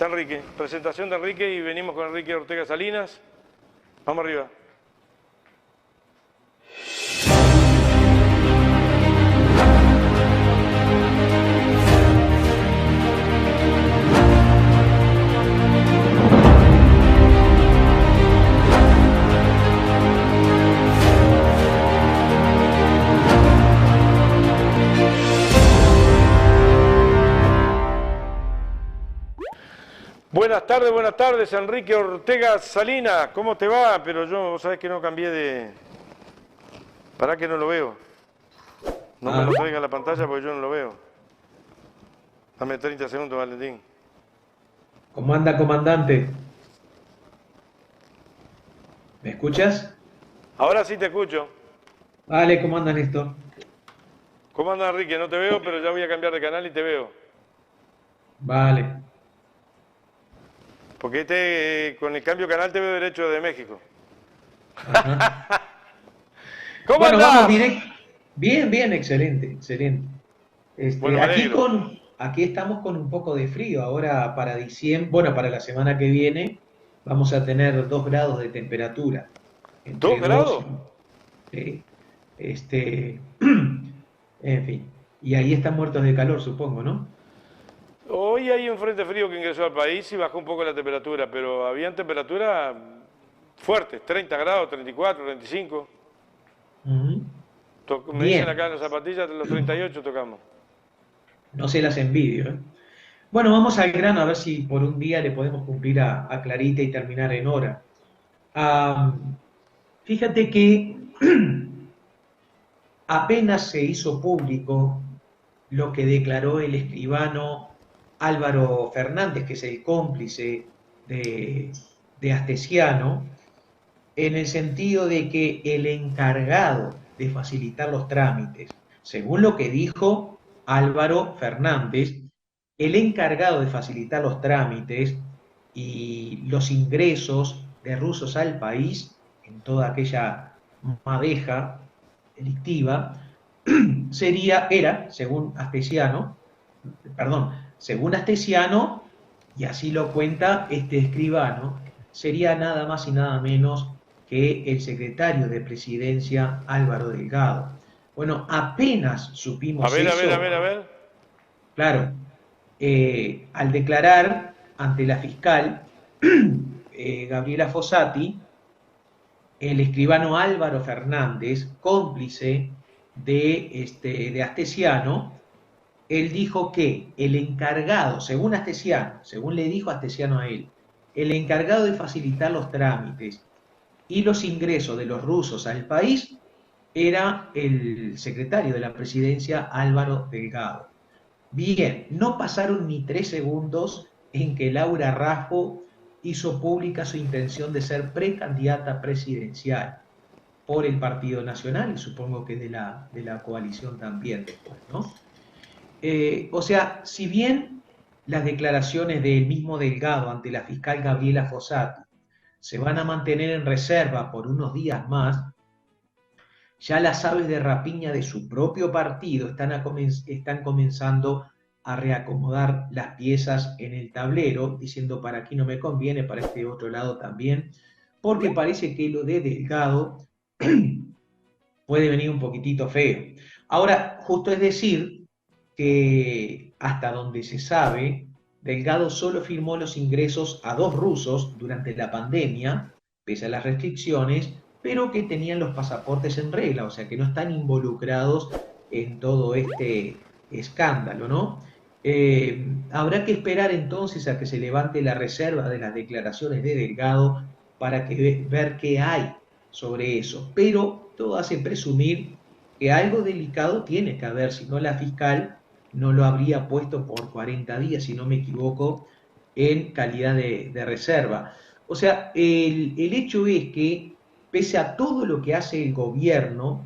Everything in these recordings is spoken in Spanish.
Está Enrique. Presentación de Enrique y venimos con Enrique Ortega Salinas. Vamos arriba. Buenas tardes, Enrique Ortega Salinas, ¿cómo te va? Pero yo, sabes que no cambié de... ¿Para que no lo veo? No me lo traiga a la pantalla porque yo no lo veo. Dame 30 segundos, Valentín. ¿Cómo anda, comandante? ¿Me escuchas? Ahora sí te escucho. Vale, ¿cómo anda, Néstor? ¿Cómo anda, Enrique? No te veo, pero ya voy a cambiar de canal y te veo. Vale. Porque con el cambio de canal te veo derecho de México. Ajá. ¿Cómo Bueno, vamos andás? directo. Bien, bien, excelente, excelente. Bueno, me alegro. Aquí estamos con un poco de frío. Ahora para diciembre, bueno, para la semana que viene vamos a tener 2 grados de temperatura. ¿2 Entre 2 grados? y... sí, en fin. Y ahí están muertos de calor, supongo, ¿no? Hoy hay un frente frío que ingresó al país y bajó un poco la temperatura, pero habían temperaturas fuertes, 30 grados, 34, 35. Ujú. Me dicen acá Bien. en las zapatillas los 38 tocamos. No se las envidio, ¿eh? Bueno, vamos al grano a ver si por un día le podemos cumplir a Clarita y terminar en hora. Ah, fíjate que apenas se hizo público lo que declaró el escribano Álvaro Fernández, que es el cómplice de Astesiano, en el sentido de que el encargado de facilitar los trámites, según lo que dijo Álvaro Fernández, el encargado de facilitar los trámites y los ingresos de rusos al país en toda aquella madeja delictiva según Astesiano, según Astesiano, y así lo cuenta este escribano, sería nada más y nada menos que el secretario de Presidencia Álvaro Delgado. Bueno, apenas A supimos ver, a ver, a eso, ver, a ver. claro, al declarar ante la fiscal Gabriela Fossati, el escribano Álvaro Fernández, cómplice de Astesiano, él dijo que el encargado, según Astesiano, según le dijo Astesiano a él, el encargado de facilitar los trámites y los ingresos de los rusos al país era el secretario de la presidencia Álvaro Delgado. Bien, no pasaron ni 3 segundos en que Laura Raffo hizo pública su intención de ser precandidata presidencial por el Partido Nacional y supongo que de la coalición también después, ¿no? O sea, si bien las declaraciones del mismo Delgado ante la fiscal Gabriela Fossati se van a mantener en reserva por unos días más, ya las aves de rapiña de su propio partido están comenzando a reacomodar las piezas en el tablero, diciendo para aquí no me conviene, para este otro lado también, porque parece que lo de Delgado puede venir un poquitito feo. Ahora, justo es decir que hasta donde se sabe, Delgado solo firmó los ingresos a 2 rusos durante la pandemia, pese a las restricciones, pero que tenían los pasaportes en regla, o sea que no están involucrados en todo este escándalo, ¿no? Habrá que esperar entonces a que se levante la reserva de las declaraciones de Delgado para ver qué hay sobre eso, pero todo hace presumir que algo delicado tiene que haber, si no la fiscal no lo habría puesto por 40 días, si no me equivoco, en calidad de reserva. O sea, el hecho es que pese a todo lo que hace el gobierno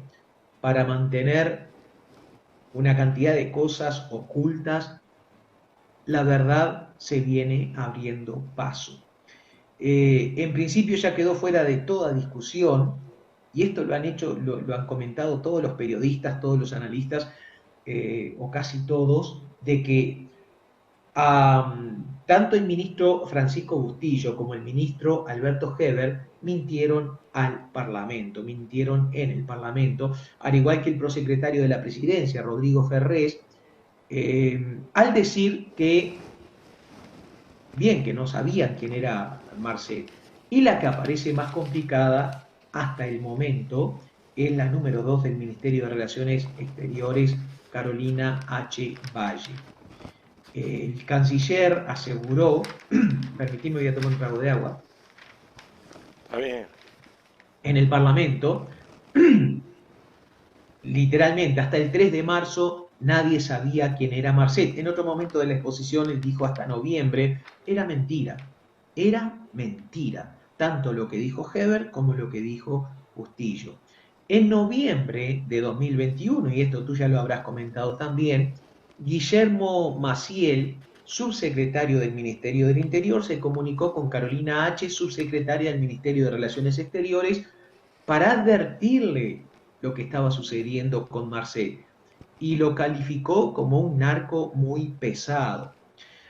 para mantener una cantidad de cosas ocultas, la verdad se viene abriendo paso. En principio ya quedó fuera de toda discusión, y esto lo han hecho, lo han comentado todos los periodistas, todos los analistas, o casi todos, de que Tanto el ministro Francisco Bustillo como el ministro Alberto Heber mintieron al Parlamento, mintieron en el Parlamento, al igual que el prosecretario de la Presidencia, Rodrigo Ferrés, al decir que, bien, que no sabían quién era Marcet. Y la que aparece más complicada hasta el momento es la número 2 del Ministerio de Relaciones Exteriores, Carolina H. Valle. El canciller aseguró, permitidme, voy a tomar un trago de agua, Está bien. en el Parlamento, literalmente hasta el 3 de marzo nadie sabía quién era Marcet. En otro momento de la exposición él dijo hasta noviembre, era mentira, tanto lo que dijo Heber como lo que dijo Bustillo. En noviembre de 2021, y esto tú ya lo habrás comentado también, Guillermo Maciel, subsecretario del Ministerio del Interior, se comunicó con Carolina H., subsecretaria del Ministerio de Relaciones Exteriores, para advertirle lo que estaba sucediendo con Marcet y lo calificó como un narco muy pesado.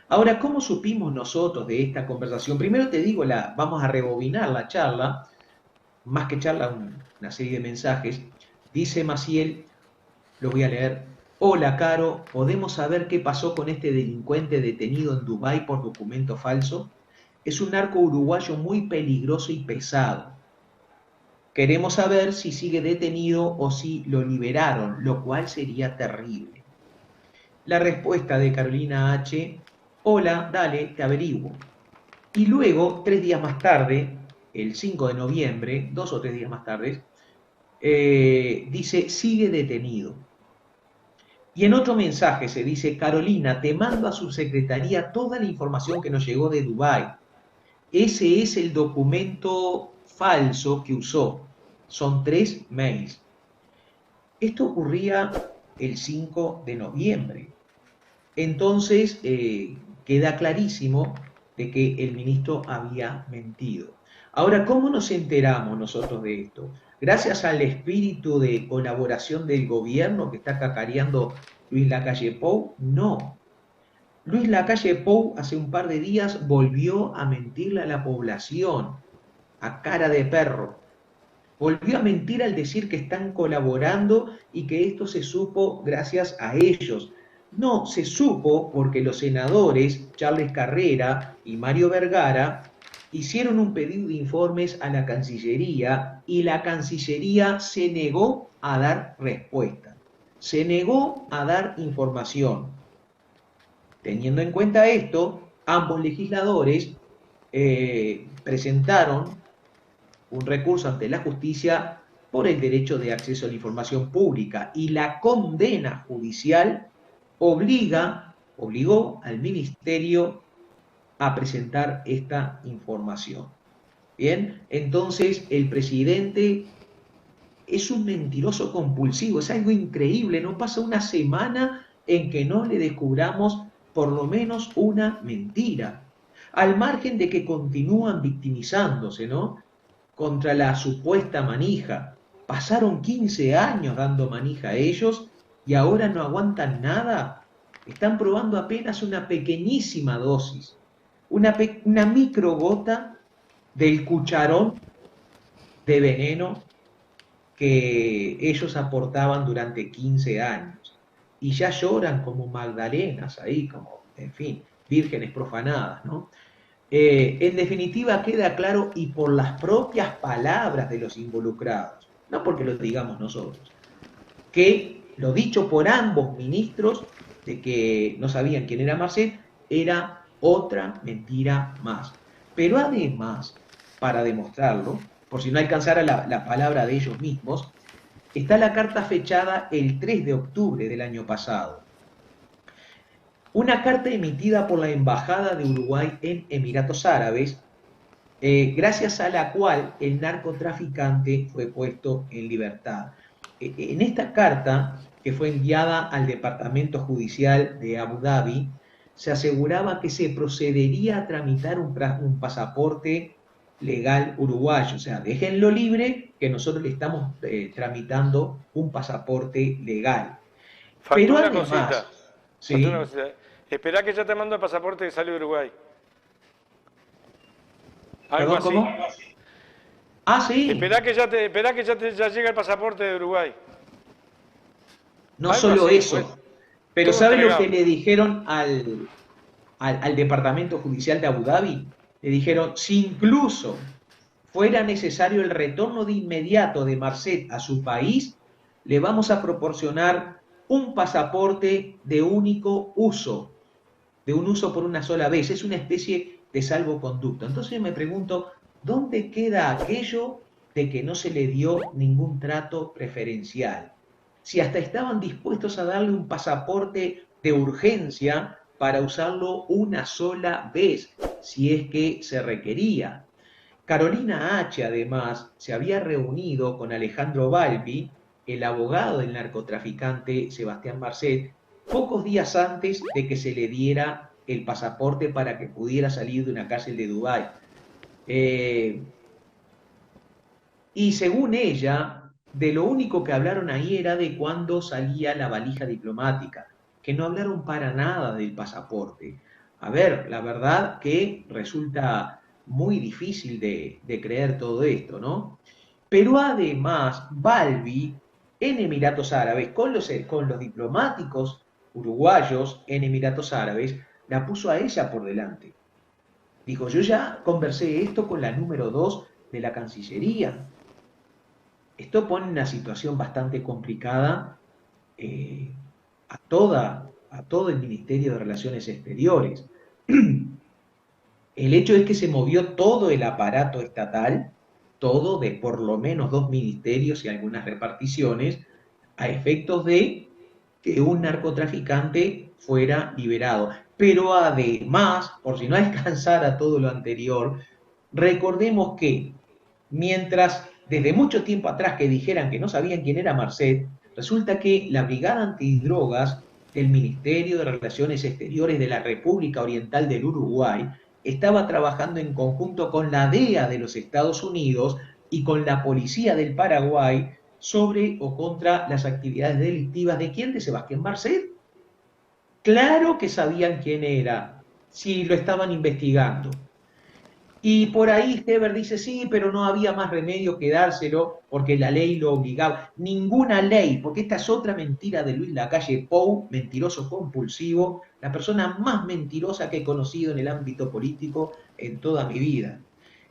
Ahora, ¿cómo supimos nosotros de esta conversación? Primero te digo, vamos a rebobinar la charla, más que charla, una serie de mensajes. Dice Maciel, lo voy a leer. Hola, Caro, ¿podemos saber qué pasó con este delincuente detenido en Dubái por documento falso? Es un narco uruguayo muy peligroso y pesado. Queremos saber si sigue detenido o si lo liberaron, lo cual sería terrible. La respuesta de Carolina H., hola, dale, te averiguo. Y luego, 3 días más tarde, el 5 de noviembre, 2 o 3 días más tarde, dice, sigue detenido. Y en otro mensaje se dice, Carolina, te mando a su secretaría toda la información que nos llegó de Dubái. Ese es el documento falso que usó. Son 3 mails. Esto ocurría el 5 de noviembre. Entonces, queda clarísimo de que el ministro había mentido. Ahora, ¿cómo nos enteramos nosotros de esto? Gracias al espíritu de colaboración del gobierno que está cacareando Luis Lacalle Pou, no. Luis Lacalle Pou hace un par de días volvió a mentirle a la población, a cara de perro. Volvió a mentir al decir que están colaborando y que esto se supo gracias a ellos. No, se supo porque los senadores Charles Carrera y Mario Vergara hicieron un pedido de informes a la Cancillería y la Cancillería se negó a dar respuesta. Se negó a dar información. Teniendo en cuenta esto, ambos legisladores presentaron un recurso ante la justicia por el derecho de acceso a la información pública y la condena judicial obligó al ministerio a presentar esta información. Bien, entonces el presidente es un mentiroso compulsivo, es algo increíble, no pasa una semana en que no le descubramos por lo menos una mentira, al margen de que continúan victimizándose, ¿no? Contra la supuesta manija. Pasaron 15 años dando manija a ellos y ahora no aguantan nada. Están probando apenas una pequeñísima dosis, una microgota del cucharón de veneno que ellos aportaban durante 15 años. Y ya lloran como magdalenas ahí, como, en fin, vírgenes profanadas, ¿no? En definitiva, queda claro y por las propias palabras de los involucrados, no porque lo digamos nosotros, que lo dicho por ambos ministros de que no sabían quién era Marcet era otra mentira más. Pero además, para demostrarlo, por si no alcanzara la palabra de ellos mismos, está la carta fechada el 3 de octubre del año pasado. Una carta emitida por la Embajada de Uruguay en Emiratos Árabes, gracias a la cual el narcotraficante fue puesto en libertad. En esta carta, que fue enviada al Departamento Judicial de Abu Dhabi, se aseguraba que se procedería a tramitar un pasaporte legal uruguayo, o sea, déjenlo libre, que nosotros le estamos tramitando un pasaporte legal. Faltó Pero una cosita. además, Faltó una ¿sí? cosita. Esperá que ya te mando el pasaporte que salió de Uruguay. Algo ¿Perdón, así. cómo? Ah, sí. Esperá que ya llega el pasaporte de Uruguay. No Algo solo así, fue eso, pero todo ¿sabe lo que entregado. le dijeron al Departamento Judicial de Abu Dhabi? Le dijeron, si incluso fuera necesario el retorno de inmediato de Marcet a su país, le vamos a proporcionar un pasaporte de único uso, de un uso por una sola vez. Es una especie de salvoconducto. Entonces yo me pregunto, ¿dónde queda aquello de que no se le dio ningún trato preferencial? Si hasta estaban dispuestos a darle un pasaporte de urgencia para usarlo una sola vez, si es que se requería. Carolina H., además, se había reunido con Alejandro Balbi, el abogado del narcotraficante Sebastián Marcet, pocos días antes de que se le diera el pasaporte para que pudiera salir de una cárcel de Dubái. Eh, y según ella, de lo único que hablaron ahí era de cuándo salía la valija diplomática, que no hablaron para nada del pasaporte. A ver, la verdad que resulta muy difícil de creer todo esto, ¿no? Pero además, Balbi en Emiratos Árabes, con los diplomáticos uruguayos en Emiratos Árabes, la puso a ella por delante. Dijo, yo ya conversé esto con la número 2 de la Cancillería. Esto pone una situación bastante complicada eh, a todo el Ministerio de Relaciones Exteriores. El hecho es que se movió todo el aparato estatal, todo de por lo menos dos ministerios y algunas reparticiones, a efectos de que un narcotraficante fuera liberado. Pero además, por si no alcanzara todo lo anterior, recordemos que mientras desde mucho tiempo atrás que dijeran que no sabían quién era Marcet, resulta que la Brigada Antidrogas del Ministerio de Relaciones Exteriores de la República Oriental del Uruguay estaba trabajando en conjunto con la DEA de los Estados Unidos y con la Policía del Paraguay sobre o contra las actividades delictivas de quién, de Sebastián Marcet. Claro que sabían quién era, si lo estaban investigando. Y por ahí Heber dice, sí, pero no había más remedio que dárselo porque la ley lo obligaba. Ninguna ley, porque esta es otra mentira de Luis Lacalle Pou, mentiroso compulsivo, la persona más mentirosa que he conocido en el ámbito político en toda mi vida.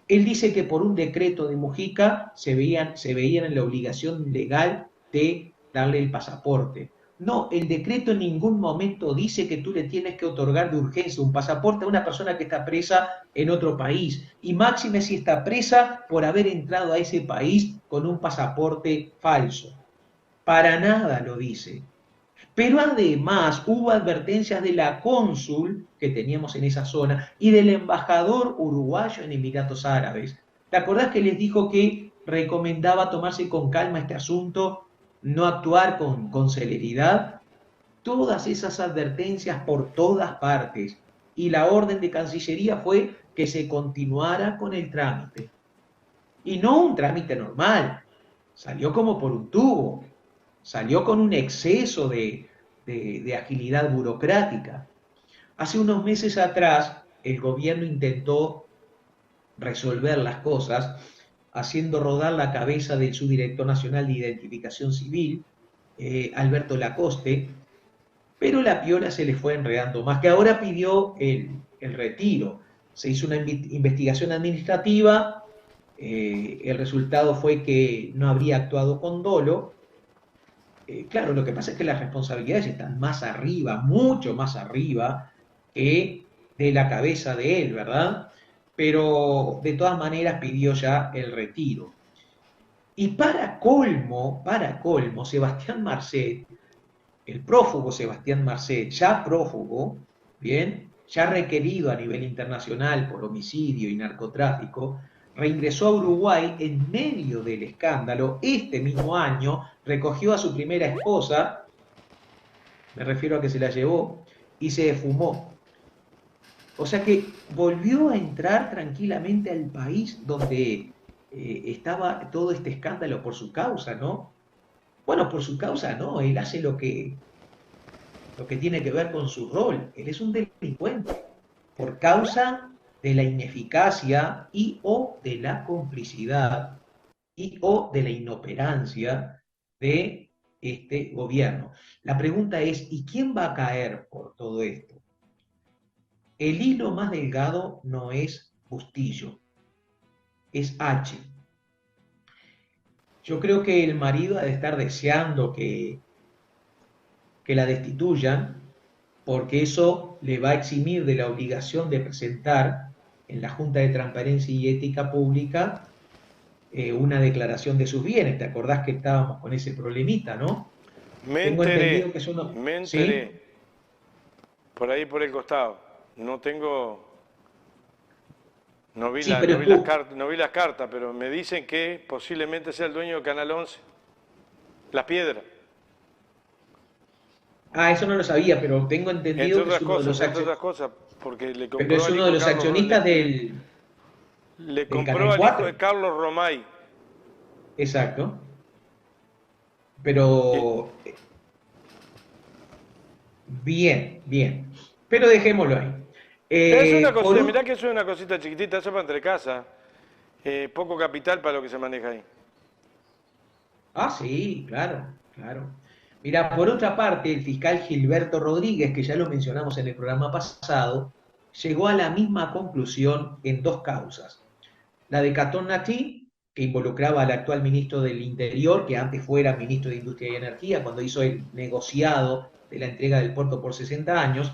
Él dice que por un decreto de Mujica se veían en la obligación legal de darle el pasaporte. No, el decreto en ningún momento dice que tú le tienes que otorgar de urgencia un pasaporte a una persona que está presa en otro país. Y máxime si está presa por haber entrado a ese país con un pasaporte falso. Para nada lo dice. Pero además hubo advertencias de la cónsul que teníamos en esa zona y del embajador uruguayo en Emiratos Árabes. ¿Te acordás que les dijo que recomendaba tomarse con calma este asunto, no actuar con celeridad? Todas esas advertencias por todas partes. Y la orden de Cancillería fue que se continuara con el trámite. Y no un trámite normal, salió como por un tubo, salió con un exceso de agilidad burocrática. Hace unos meses atrás, el gobierno intentó resolver las cosas haciendo rodar la cabeza del subdirector nacional de identificación civil, Alberto Lacoste, pero la piola se le fue enredando más, que ahora pidió el retiro. Se hizo una investigación administrativa, el resultado fue que no habría actuado con dolo. Claro, lo que pasa es que las responsabilidades están más arriba, mucho más arriba que de la cabeza de él, ¿verdad? Pero de todas maneras pidió ya el retiro. Y para colmo, Sebastián Marcet, el prófugo Sebastián Marcet, ya prófugo, bien, ya requerido a nivel internacional por homicidio y narcotráfico, reingresó a Uruguay en medio del escándalo. Este mismo año recogió a su primera esposa, me refiero a que se la llevó, y se fumó. O sea que volvió a entrar tranquilamente al país donde estaba todo este escándalo por su causa, ¿no? Bueno, por su causa, ¿no? Él hace lo que tiene que ver con su rol. Él es un delincuente por causa de la ineficacia y o de la complicidad y o de la inoperancia de este gobierno. La pregunta es, ¿y quién va a caer por todo esto? El hilo más delgado no es Bustillo, es H. Yo creo que el marido ha de estar deseando que la destituyan, porque eso le va a eximir de la obligación de presentar en la Junta de Transparencia y Ética Pública una declaración de sus bienes. ¿Te acordás que estábamos con ese problemita, no? Tengo entendido que eso no... me ¿Sí? enteré, por ahí por el costado. No tengo, Sí, pero escucha. no vi las cartas, pero me dicen que posiblemente sea el dueño de Canal 11, Las Piedras. Ah, eso no lo sabía, pero tengo entendido que es uno de los Entre otras cosas, porque pero es uno de los accionistas le del compró Canal al hijo 4. de Carlos Romay. Exacto. Que Pero bien, bien. Pero dejémoslo ahí. es una Por cosita, mirá un... que es una cosita chiquitita, eso para entre casa. Poco capital para lo que se maneja ahí. Ah, sí, claro, claro. Mira, por otra parte, el fiscal Gilberto Rodríguez, que ya lo mencionamos en el programa pasado, llegó a la misma conclusión en dos causas. La de Catón Natí, que involucraba al actual ministro del Interior, que antes fuera ministro de Industria y Energía, cuando hizo el negociado de la entrega del puerto por 60 años,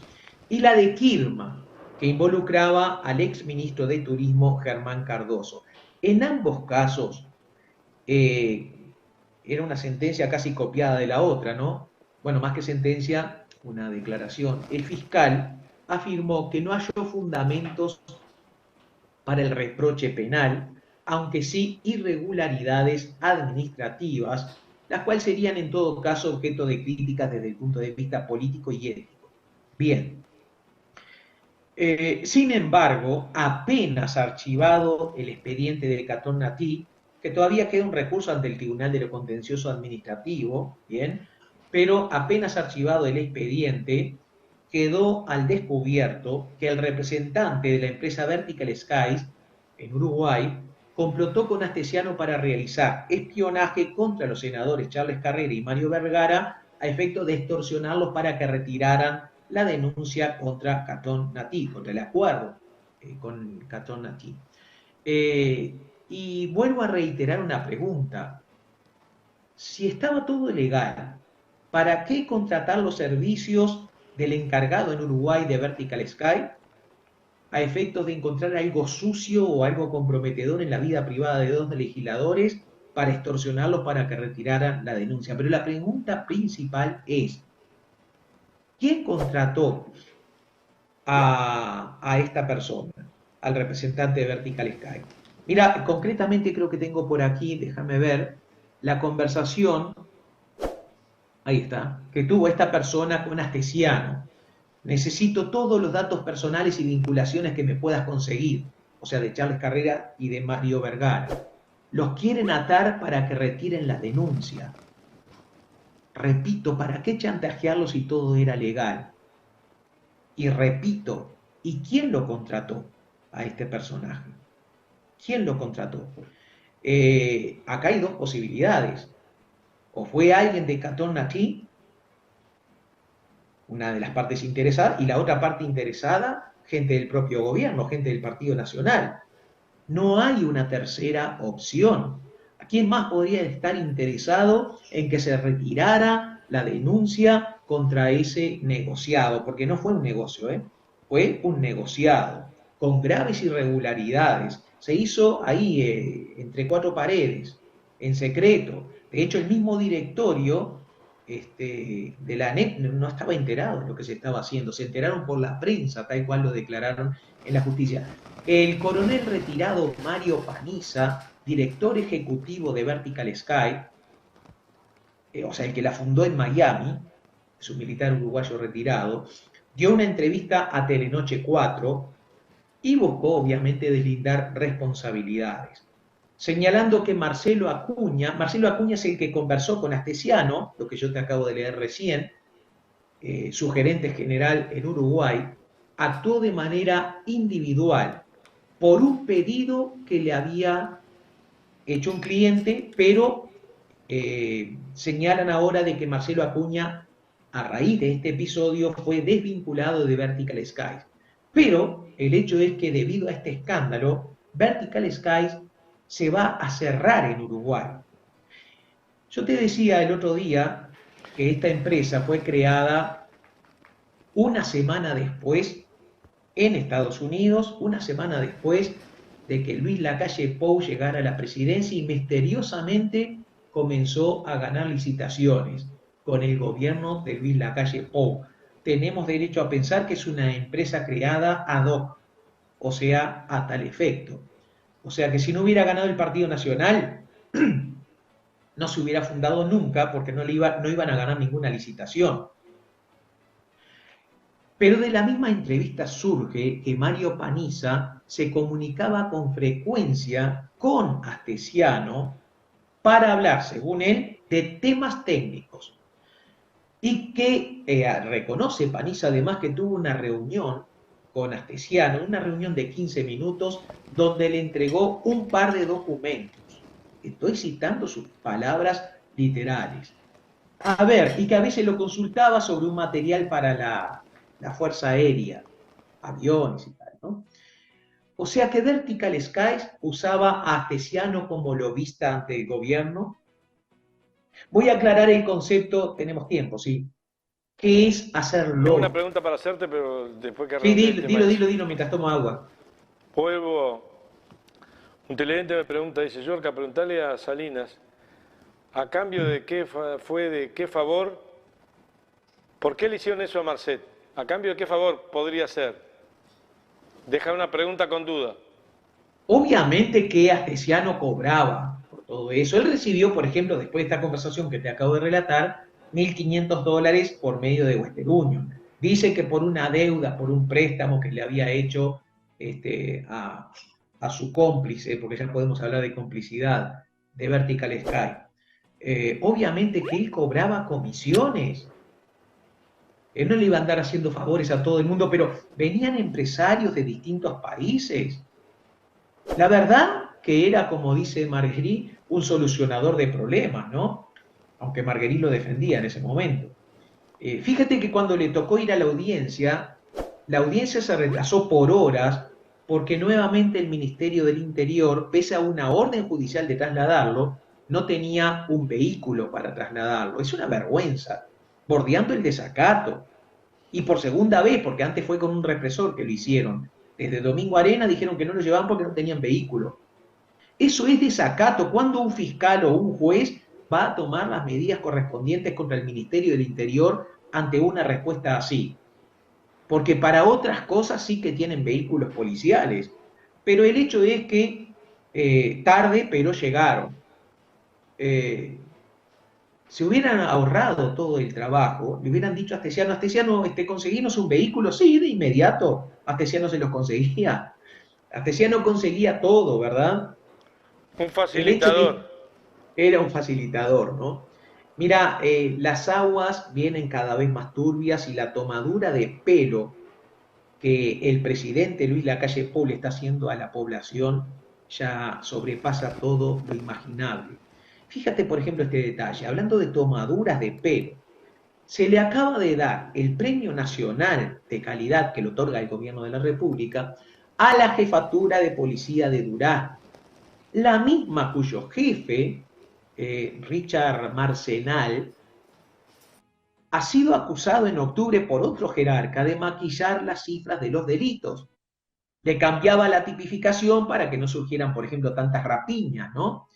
y la de Kirma, que involucraba al ex ministro de Turismo, Germán Cardoso. En ambos casos, eh, era una sentencia casi copiada de la otra, ¿no? Bueno, más que sentencia, una declaración. El fiscal afirmó que no halló fundamentos para el reproche penal, aunque sí irregularidades administrativas, las cuales serían en todo caso objeto de críticas desde el punto de vista político y ético. Bien. Sin embargo, apenas archivado el expediente de Catón Natí, que todavía queda un recurso ante el Tribunal de lo Contencioso Administrativo, bien, pero apenas archivado el expediente, quedó al descubierto que el representante de la empresa Vertical Skies en Uruguay complotó con Astesiano para realizar espionaje contra los senadores Charles Carrera y Mario Vergara a efecto de extorsionarlos para que retiraran la denuncia contra Catón Natí, contra el acuerdo con Catón Natí. Y vuelvo a reiterar una pregunta. Si estaba todo legal, ¿para qué contratar los servicios del encargado en Uruguay de Vertical Sky a efectos de encontrar algo sucio o algo comprometedor en la vida privada de dos legisladores para extorsionarlos para que retiraran la denuncia? Pero la pregunta principal es, ¿quién contrató a esta persona, al representante de Vertical Sky? Mira, concretamente creo que tengo por aquí, déjame ver, la conversación, ahí está, que tuvo esta persona con Astesiano. Necesito todos los datos personales y vinculaciones que me puedas conseguir, o sea, de Charles Carrera y de Mario Vergara. Los quieren atar para que retiren la denuncia. Repito, ¿para qué chantajearlos si todo era legal? Y repito, ¿y quién lo contrató a este personaje? ¿Quién lo contrató? Acá hay dos posibilidades. O fue alguien de Catón Natí, una de las partes interesadas, y la otra parte interesada, gente del propio gobierno, gente del Partido Nacional. No hay una tercera opción. ¿A quién más podría estar interesado en que se retirara la denuncia contra ese negociado? Porque no fue un negocio, ¿eh? Fue un negociado con graves irregularidades. Se hizo ahí, entre cuatro paredes, en secreto. De hecho, el mismo directorio de la ANEP no estaba enterado de lo que se estaba haciendo. Se enteraron por la prensa, tal cual lo declararon en la justicia. El coronel retirado Mario Paniza, director ejecutivo de Vertical Sky, o sea, el que la fundó en Miami, es un militar uruguayo retirado, dio una entrevista a Telenoche 4 y buscó obviamente deslindar responsabilidades, señalando que Marcelo Acuña es el que conversó con Astesiano, lo que yo te acabo de leer recién, su gerente general en Uruguay, actuó de manera individual por un pedido que le había hecho un cliente, pero señalan ahora de que Marcelo Acuña, a raíz de este episodio, fue desvinculado de Vertical Skies. Pero el hecho es que debido a este escándalo, Vertical Skies se va a cerrar en Uruguay. Yo te decía el otro día que esta empresa fue creada una semana después en Estados Unidos, una semana después de que Luis Lacalle Pou llegara a la presidencia y misteriosamente comenzó a ganar licitaciones con el gobierno de Luis Lacalle Pou. Tenemos derecho a pensar que es una empresa creada ad hoc, o sea, a tal efecto. O sea que si no hubiera ganado el Partido Nacional, no se hubiera fundado nunca porque no iban a ganar ninguna licitación. Pero de la misma entrevista surge que Mario Paniza se comunicaba con frecuencia con Astesiano para hablar, según él, de temas técnicos. Y que reconoce Paniza además que tuvo una reunión con Astesiano, una reunión de 15 minutos, donde le entregó un par de documentos. Estoy citando sus palabras literales. A ver, y que a veces lo consultaba sobre un material para la Fuerza Aérea, aviones y tal, ¿no? O sea que Vertical Skies usaba a Astesiano como lobista ante el gobierno. Voy a aclarar el concepto, tenemos tiempo, ¿sí? ¿Qué es hacer Tengo una lobby? pregunta para hacerte, pero después que Sí, redondee el tema ese. dilo mientras tomo agua. Vuelvo, un televidente me pregunta, dice, Yorka, preguntale a Salinas, ¿a cambio de qué fue, de qué favor? ¿Por qué le hicieron eso a Marcet? ¿A cambio de qué favor podría ser? Deja una pregunta con duda. Obviamente que Astesiano cobraba por todo eso. Él recibió, por ejemplo, después de esta conversación que te acabo de relatar, $1.500 por medio de Western Union. Dice que por una deuda, por un préstamo que le había hecho a su cómplice, porque ya podemos hablar de complicidad, de Vertical Sky. Obviamente que él cobraba comisiones. Él no le iba a andar haciendo favores a todo el mundo, pero venían empresarios de distintos países. La verdad que era, como dice Marguerite, un solucionador de problemas, ¿no? Aunque Marguerite lo defendía en ese momento. Fíjate que cuando le tocó ir a la audiencia se retrasó por horas porque nuevamente el Ministerio del Interior, pese a una orden judicial de trasladarlo, no tenía un vehículo para trasladarlo. Es una vergüenza, bordeando el desacato. Y por segunda vez, porque antes fue con un represor que lo hicieron. Desde Domingo Arena dijeron que no lo llevaban porque no tenían vehículo. Eso es desacato. ¿Cuándo un fiscal o un juez va a tomar las medidas correspondientes contra el Ministerio del Interior ante una respuesta así? Porque para otras cosas sí que tienen vehículos policiales. Pero el hecho es que tarde, pero llegaron. Se hubieran ahorrado todo el trabajo, le hubieran dicho a Astesiano, conseguimos un vehículo, sí, de inmediato. Astesiano se los conseguía. Astesiano conseguía todo, ¿verdad? Un El hecho facilitador. de era un facilitador, ¿no? Mira, las aguas vienen cada vez más turbias y la tomadura de pelo que el presidente Luis Lacalle Pou le está haciendo a la población ya sobrepasa todo lo imaginable. Fíjate, por ejemplo, este detalle, hablando de tomaduras de pelo, se le acaba de dar el Premio Nacional de Calidad que le otorga el Gobierno de la República a la Jefatura de Policía de Durazno, la misma cuyo jefe, Richard Marcenal, ha sido acusado en octubre por otro jerarca de maquillar las cifras de los delitos. Le cambiaba la tipificación para que no surgieran, por ejemplo, tantas rapiñas, ¿no?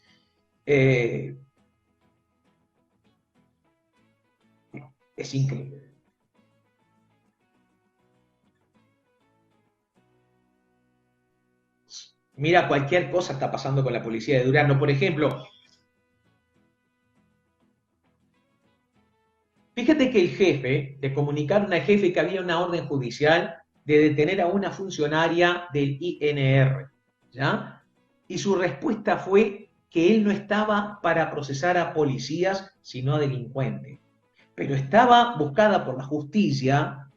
Es increíble. Mira, cualquier cosa está pasando con la policía de Durazno. Por ejemplo, fíjate que el jefe, le comunicaron al jefe que había una orden judicial de detener a una funcionaria del INR, ¿ya? Y su respuesta fue que él no estaba para procesar a policías, sino a delincuentes. pero estaba buscada por la justicia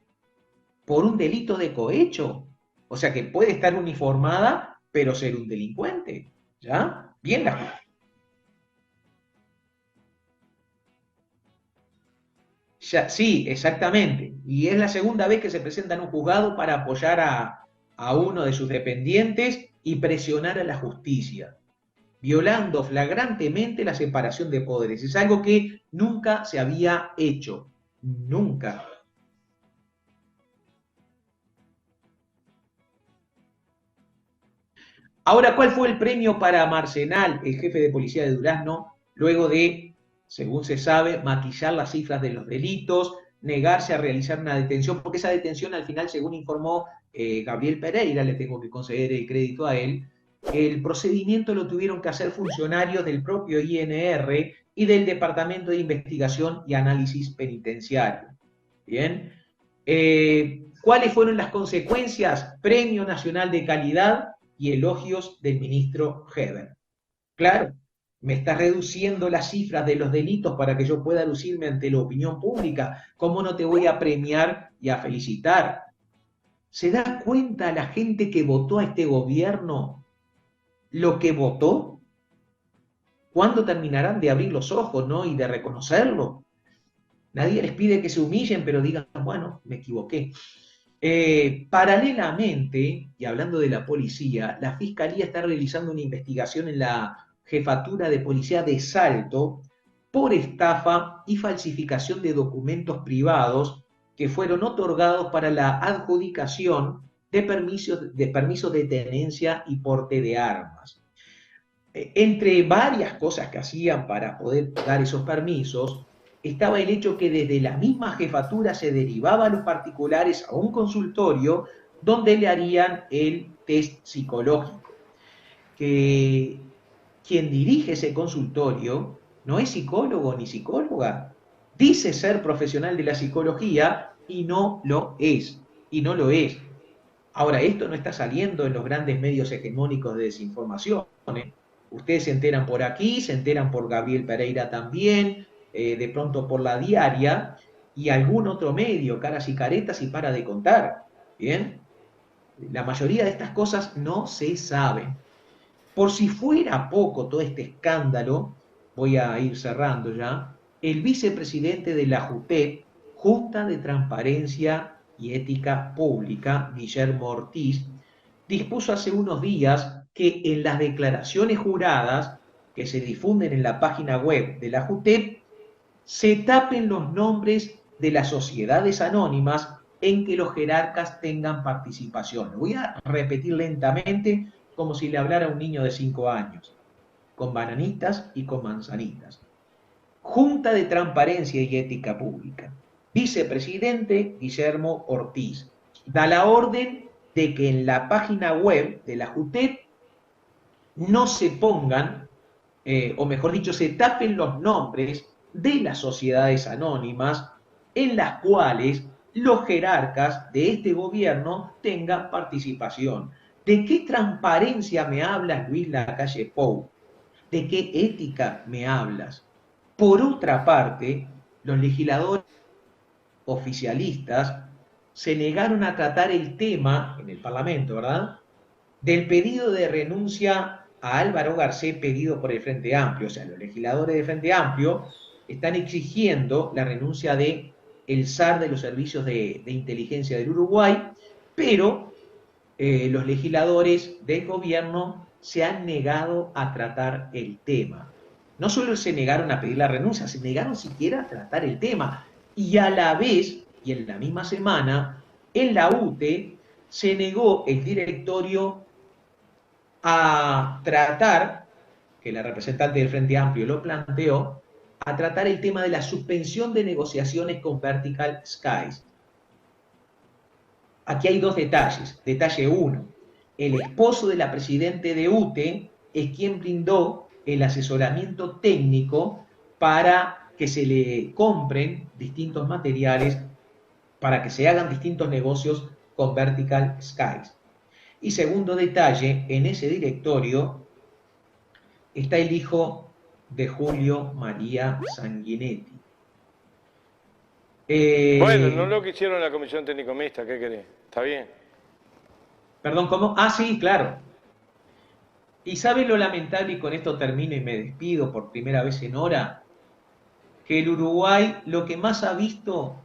por un delito de cohecho. O sea que puede estar uniformada, pero ser un delincuente. ¿Ya? Bien la. Ya, sí, exactamente. Y es la segunda vez que se presenta en un juzgado para apoyar a uno de sus dependientes y presionar a la justicia, violando flagrantemente la separación de poderes. Es algo que nunca se había hecho. Nunca. Ahora, ¿cuál fue el premio para Marcenal, el jefe de policía de Durazno, luego de, según se sabe, maquillar las cifras de los delitos, negarse a realizar una detención? Porque esa detención al final, según informó Gabriel Pereira, le tengo que conceder el crédito a él, el procedimiento lo tuvieron que hacer funcionarios del propio INR y del Departamento de Investigación y Análisis Penitenciario. Bien. ¿Cuáles fueron las consecuencias? Premio Nacional de Calidad y elogios del ministro Heber. Claro, me está reduciendo las cifras de los delitos para que yo pueda lucirme ante la opinión pública. ¿Cómo no te voy a premiar y a felicitar? ¿Se da cuenta la gente que votó a este gobierno lo que votó? ¿Cuándo terminarán de abrir los ojos, ¿no? Y de reconocerlo? Nadie les pide que se humillen, pero digan, bueno, me equivoqué. Paralelamente, y hablando de la policía, la Fiscalía está realizando una investigación en la Jefatura de Policía de Salto por estafa y falsificación de documentos privados que fueron otorgados para la adjudicación de permisos de tenencia y porte de armas. Entre varias cosas que hacían para poder dar esos permisos, estaba el hecho que desde la misma jefatura se derivaba a los particulares a un consultorio donde le harían el test psicológico. Que quien dirige ese consultorio no es psicólogo ni psicóloga, dice ser profesional de la psicología y no lo es, y no lo es. Ahora, esto no está saliendo en los grandes medios hegemónicos de desinformación, ¿eh? Ustedes se enteran por aquí, se enteran por Gabriel Pereira también, de pronto por La Diaria y algún otro medio, Caras y Caretas y para de contar. Bien, la mayoría de estas cosas no se saben. Por si fuera poco todo este escándalo, voy a ir cerrando ya, el vicepresidente de la JUTEP, Junta de Transparencia y Ética Pública, Guillermo Ortiz, dispuso hace unos días que en las declaraciones juradas que se difunden en la página web de la JUTEP se tapen los nombres de las sociedades anónimas en que los jerarcas tengan participación. Lo voy a repetir lentamente como si le hablara a un niño de 5 años, con bananitas y con manzanitas. Junta de Transparencia y Ética Pública. Vicepresidente Guillermo Ortiz. Da la orden de que en la página web de la JUTEP no se pongan, o mejor dicho, se tapen los nombres de las sociedades anónimas en las cuales los jerarcas de este gobierno tengan participación. ¿De qué transparencia me hablas, Luis Lacalle Pou? ¿De qué ética me hablas? Por otra parte, los legisladores oficialistas se negaron a tratar el tema en el Parlamento, ¿verdad? Del pedido de renuncia a Álvaro Garcés pedido por el Frente Amplio. O sea, los legisladores del Frente Amplio están exigiendo la renuncia de el zar de los servicios de inteligencia del Uruguay, pero los legisladores del gobierno se han negado a tratar el tema. No solo se negaron a pedir la renuncia, se negaron siquiera a tratar el tema. Y a la vez, y en la misma semana, en la UTE se negó el directorio a tratar, que la representante del Frente Amplio lo planteó, a tratar el tema de la suspensión de negociaciones con Vertical Skies. Aquí hay dos detalles. Detalle 1. El esposo de la presidente de UTE es quien brindó el asesoramiento técnico para que se le compren distintos materiales, para que se hagan distintos negocios con Vertical Skies. Y segundo detalle, en ese directorio está el hijo de Julio María Sanguinetti. Bueno, no Eh, lo que hicieron en la comisión técnico mixta, ¿qué querés? Está bien. Perdón, ¿cómo? Ah, sí, claro. ¿Y sabe lo lamentable, y con esto termino y me despido por primera vez en hora? Que el Uruguay lo que más ha visto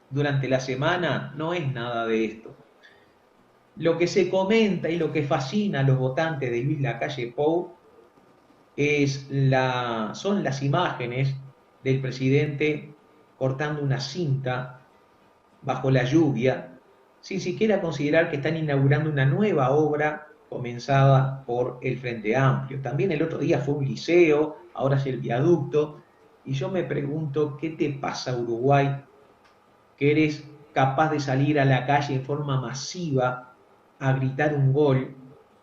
durante la semana no es nada de esto. Lo que se comenta y lo que fascina a los votantes de Luis Lacalle Pou son las imágenes del presidente cortando una cinta bajo la lluvia, sin siquiera considerar que están inaugurando una nueva obra comenzada por el Frente Amplio. También el otro día fue un liceo, ahora es el viaducto, y yo me pregunto, ¿qué te pasa, Uruguay, que eres capaz de salir a la calle en forma masiva a gritar un gol,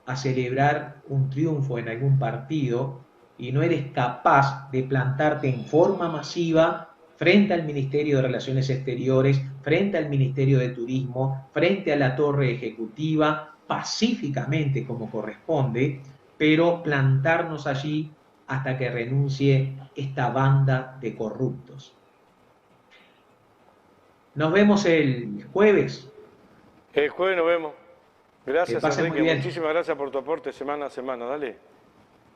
a celebrar un triunfo en algún partido, y no eres capaz de plantarte en forma masiva frente al Ministerio de Relaciones Exteriores, frente al Ministerio de Turismo, frente a la torre ejecutiva, pacíficamente como corresponde, pero plantarnos allí hasta que renuncie esta banda de corruptos? Nos vemos el jueves. El jueves nos vemos. Que Gracias, pasen muy Enrique. bien. Muchísimas gracias por tu aporte semana a semana. Dale.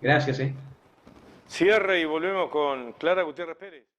Gracias, ¿eh? Cierre y volvemos con Clara Gutiérrez Pérez.